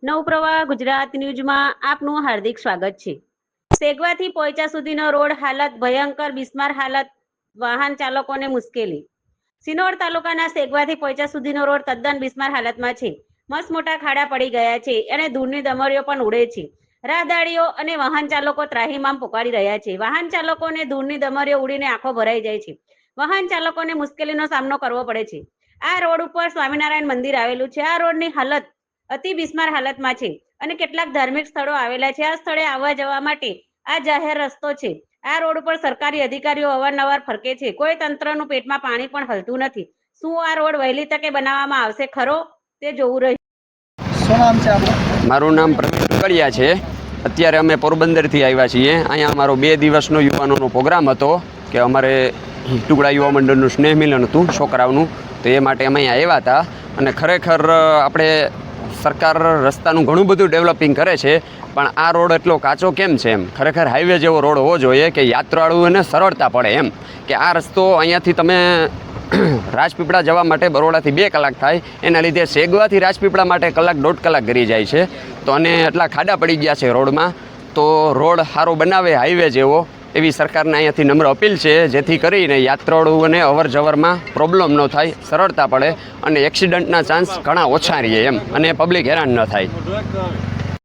નવપ્રવાહ ગુજરાત ન્યૂઝમાં આપનું હાર્દિક સ્વાગત છે। સેગવાથી પોઈચા સુધીનો રોડ હાલત ભયંકર, બિસ્માર હાલત, વાહન ચાલકોને મુશ્કેલી। સિનોર તાલુકાના સેગવાથી પોઈચા સુધીનો રોડ તદ્દન બિસ્માર હાલતમાં છે। મસ્ત મોટા ખાડા પડી ગયા છે અને ધૂળની દમરીઓ પણ ઉડે છે। રાહદારીઓ અને વાહન ચાલકો ત્રાહિમામ પોકારી રહ્યા છે। વાહન ચાલકોને ધૂળની દમરીઓ ઉડીને આંખો ભરાઈ જાય છે। વાહન ચાલકોને મુશ્કેલીનો સામનો કરવો પડે છે। આ રોડ ઉપર સ્વામિનારાયણ મંદિર આવેલું છે। આ રોડની હાલત અતિ બિસ્માર હાલતમાં છે અને કેટલાક ધાર્મિક સ્થળો આવેલા છે। આ સ્થળે આવવા જવા માટે આ જાહેર રસ્તો છે। આ રોડ ઉપર સરકારી અધિકારીઓ અવારનવાર ફરકે છે। કોઈ તંત્રનું પેટમાં પાણી પણ હલતું નથી। શું આ રોડ વહેલી તકે બનાવવામાં આવશે ખરો, તે જોવું રહ્યું। શું નામ છે આપણું? મારું નામ પ્રવીણ કડિયા છે। અત્યારે અમે પોરબંદરથી આવ્યા છીએ। અહીંયા અમારો 2 દિવસનો યુવાનોનો પ્રોગ્રામ હતો કે અમારે ટુકડા યુવા મંડળનું સ્નેહ મિલન હતું છોકરાઓનું, તો એ માટે અમે અહીંયા આવ્યા હતા। અને ખરેખર આપણે સરકાર રસ્તાનું ઘણું બધું ડેવલપિંગ કરે છે, પણ આ રોડ એટલો કાચો કેમ છે? એમ ખરેખર હાઈવે જેવો રોડ હોવો જોઈએ કે યાત્રાળુઓને સરળતા પડે, એમ કે આ રસ્તો અહીંયાથી તમે રાજપીપળા જવા માટે બરોડાથી 2 કલાક થાય, એના લીધે સેગવાથી રાજપીપળા માટે 1-1.5 કલાક ગરી જાય છે। તો અને એટલા ખાડા પડી ગયા છે રોડમાં, તો રોડ સારો બનાવે હાઈવે જેવો, એવી સરકારને અહીંયાથી નમ્ર અપીલ છે, જેથી કરીને યાત્રાળુઓને અવર જવરમાં પ્રોબ્લેમ ન થાય, સરળતા પડે અને એક્સિડન્ટના ચાન્સ ઘણા ઓછા રહે એમ, અને પબ્લિક હેરાન ન થાય।